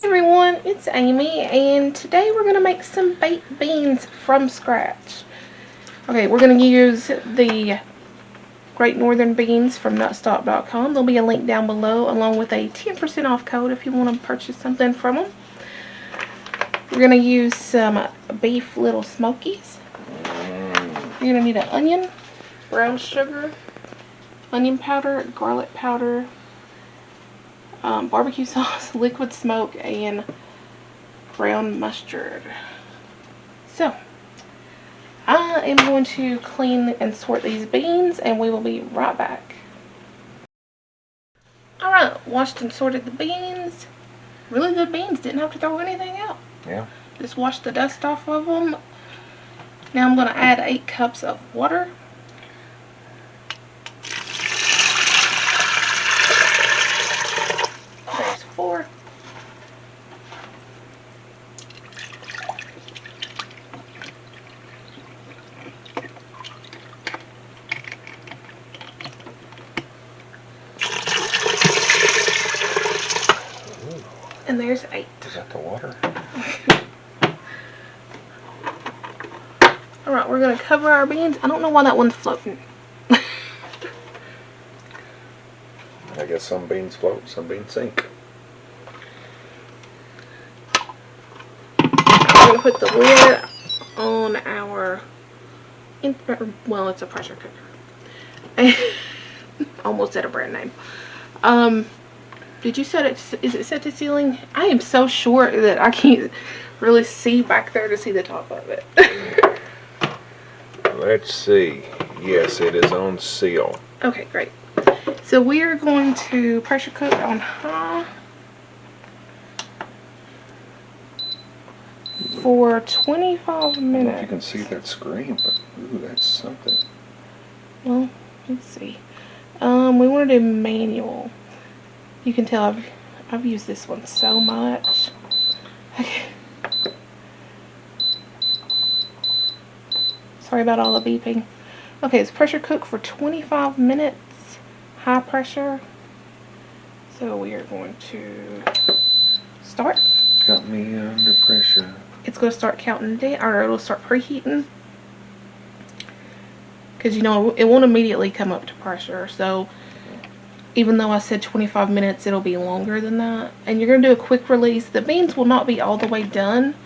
Everyone, it's Amy, and today we're going to make some baked beans from scratch. Okay, we're going to use the Great Northern beans from nutstop.com. There'll be a link down below along with a 10% off code if you want to purchase something from them. We're going to use some beef Little Smokies. You're going to need an onion, brown sugar, onion powder, garlic powder, barbecue sauce, liquid smoke, and brown mustard. So, I am going to clean and sort these beans, and we will be right back. Alright, washed and sorted the beans. Really good beans, didn't have to throw anything out. Yeah. Just wash the dust off of them. Now I'm going to add 8 cups of water. There's 4. And there's 8. Is that the water? Alright, we're going to cover our beans. I don't know why that one's floating. I guess some beans float, some beans sink. We're going to put the lid on our, well, it's a pressure cooker. Almost said a brand name. Did you set it, is it set to ceiling? I am so short that I can't really see back there to see the top of it. Let's see. Yes, it is on seal. Okay, great. So we are going to pressure cook on high for 25 I don't know minutes. if you can see that screen, but ooh, that's something. Well, let's see. We want to do manual. You can tell I've used this one so much. Okay. Sorry about all the beeping. Okay, it's pressure cook for 25 minutes, high pressure. So we are going to start. Got me under pressure. It's going to start counting down, or it'll start preheating. Because, you know, it won't immediately come up to pressure. So, even though I said 25 minutes, it'll be longer than that. And you're going to do a quick release. The beans will not be all the way done,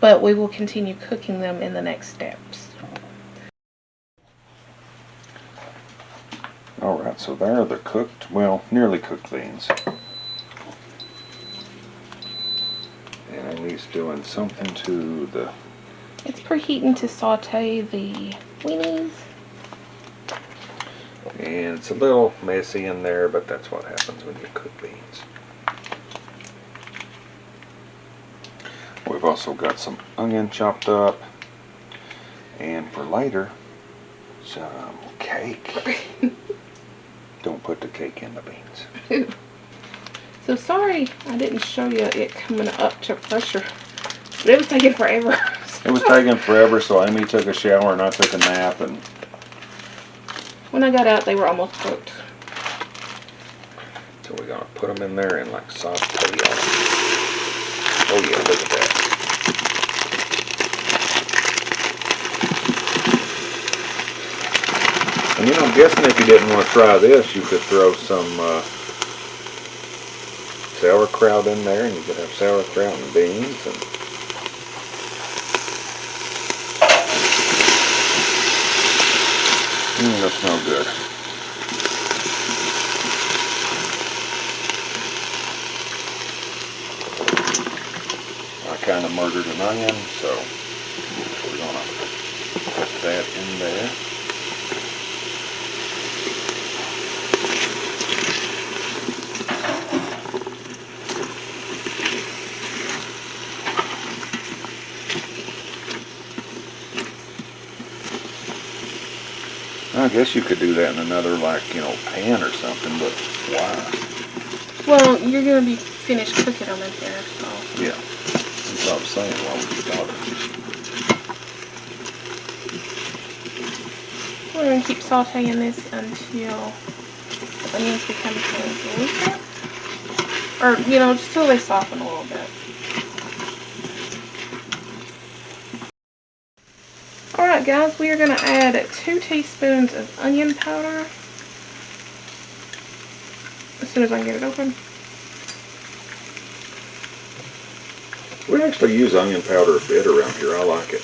but we will continue cooking them in the next steps. Alright, so there are the cooked, well, nearly cooked beans. And Amy's doing something to the... It's preheating to saute the weenies. And it's a little messy in there, but that's what happens when you cook beans. We've also got some onion chopped up. And for later, some cake. Don't put the cake in the beans. So sorry I didn't show you it coming up to pressure. But it was taking forever. It was taking forever, so Amy took a shower and I took a nap, and when I got out, they were almost cooked. so we're gonna put them in there and like saute them. Oh yeah, look at that. And you know, I'm guessing if you didn't want to try this, you could throw some sauerkraut in there, and you could have sauerkraut and beans. And that's no good. I kind of murdered an onion, so we're gonna put that in there. I guess you could do that in another, like, you know, pan or something, but why? Well, you're going to be finished cooking them in here, so. Yeah, that's what I was saying while we were talking. We're going to keep sauteing this until the onions become translucent. Or, you know, just till they soften a little bit. Alright guys, we are going to add 2 teaspoons of onion powder. As soon as I can get it open. We actually use onion powder a bit around here. I like it.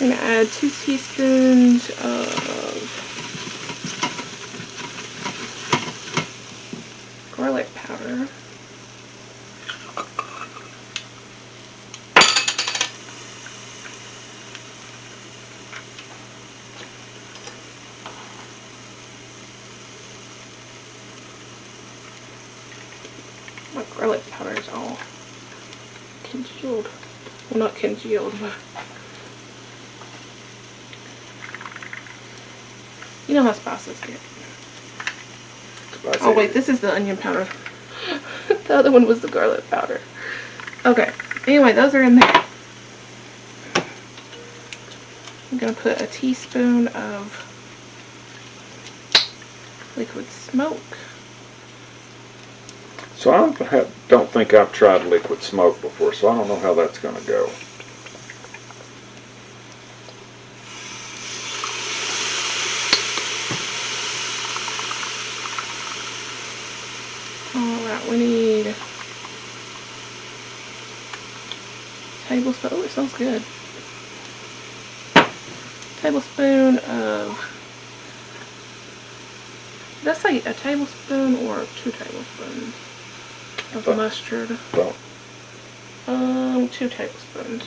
I'm going to add 2 teaspoons of garlic powder. My garlic powder is all congealed. Well, not congealed, but you know how spices get. Oh wait, this is the onion powder. The other one was the garlic powder. Okay, anyway, those are in there. I'm going to put a teaspoon of liquid smoke. So I don't think I've tried liquid smoke before, so I don't know how that's going to go. Alright, we need a tablespoon. Oh, it smells good. Tablespoon of, did I say a tablespoon or 2 tablespoons of mustard? Well, 2 tablespoons.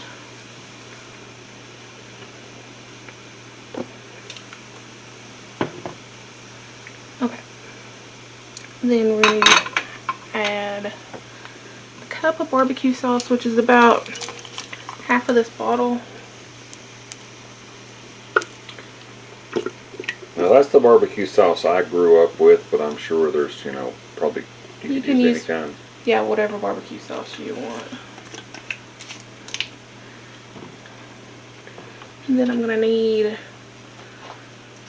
Okay. Then we add a cup of barbecue sauce, which is about half of this bottle. now that's the barbecue sauce I grew up with, but I'm sure there's, you know, probably you can use any kind. Yeah, whatever barbecue sauce you want. And then I'm going to need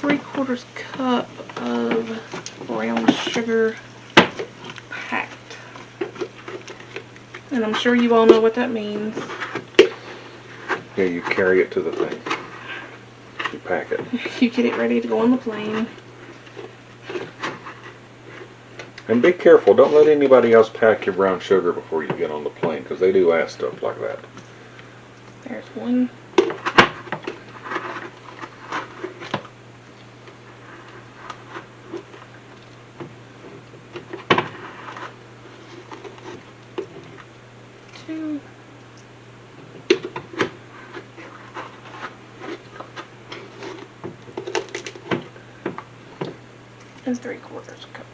3/4 cup of brown sugar packed. And I'm sure you all know what that means. Yeah, you carry it to the thing. You pack it. You get it ready to go on the plane. And be careful, don't let anybody else pack your brown sugar before you get on the plane, because they do ask stuff like that. There's one. Two. And 3/4 cup.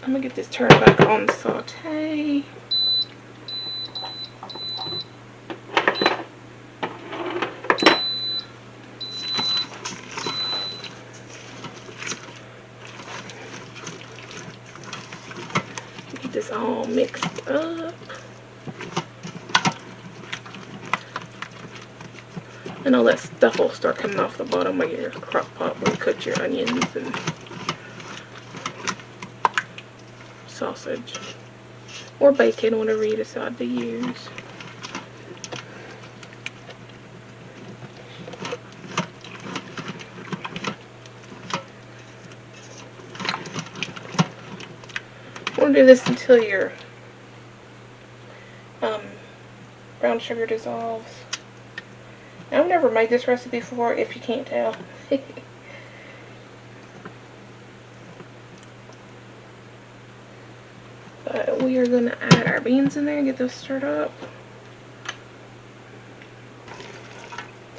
I'm gonna get this turned back on saute. Get this all mixed up. And all that stuff will start coming off the bottom of your crock pot when you cook your onions and sausage. Or bacon, whatever you decide to use. We'll do this until your brown sugar dissolves. Now, I've never made this recipe before, if you can't tell. But we are going to add our beans in there and get those stirred up.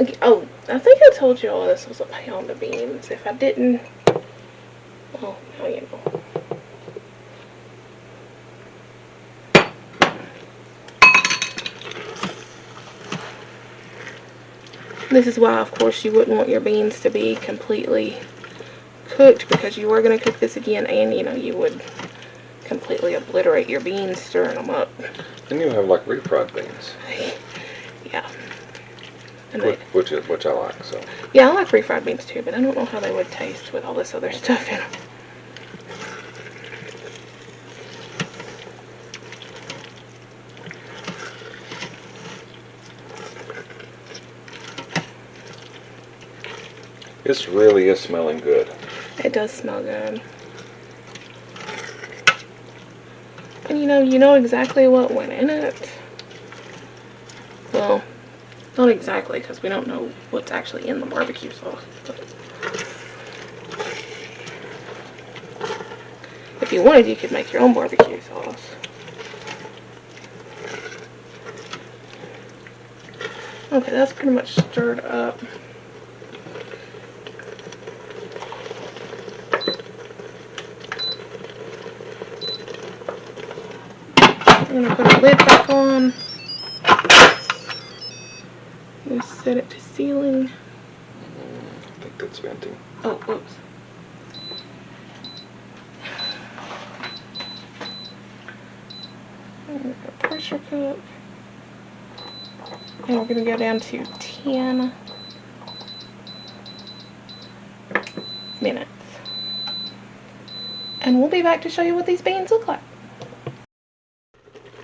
Okay, oh, I think I told you all this was a pound of beans. If I didn't, well, now you know. This is why, of course, you wouldn't want your beans to be completely cooked, because you are going to cook this again, and, you know, you would completely obliterate your beans stirring them up. Then you have like refried beans. And which I like. So yeah, I like refried beans too, but I don't know how they would taste with all this other stuff in them. this really is smelling good. It does smell good. And you know exactly what went in it. Well, not exactly, because we don't know what's actually in the barbecue sauce. But if you wanted, you could make your own barbecue sauce. Okay, that's pretty much stirred up. I'm going to put a lid back on. Just set it to sealing. I think that's venting. Oh, whoops. Pressure cook. And we're going to go down to 10 minutes. And we'll be back to show you what these beans look like.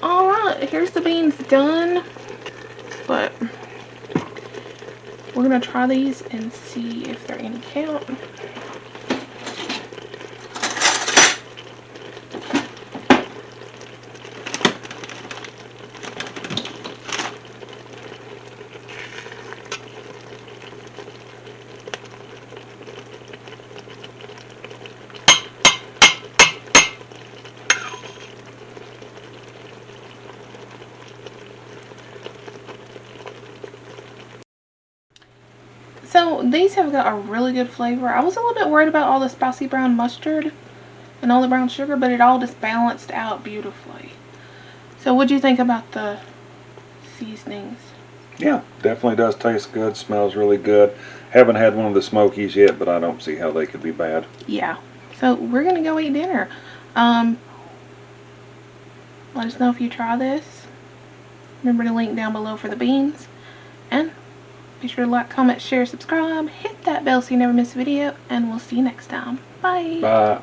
Alright, here's the beans done. But we're going to try these and see if they're any count. So these have got a really good flavor. I was a little bit worried about all the spicy brown mustard and all the brown sugar, but it all just balanced out beautifully. So what'd you think about the seasonings? Yeah, definitely does taste good. Smells really good. Haven't had one of the smokies yet, but I don't see how they could be bad. Yeah. So we're gonna go eat dinner. Let us know if you try this. Remember to link down below for the beans. And be sure to like, comment, share, subscribe, hit that bell so you never miss a video, and we'll see you next time. Bye. Bye.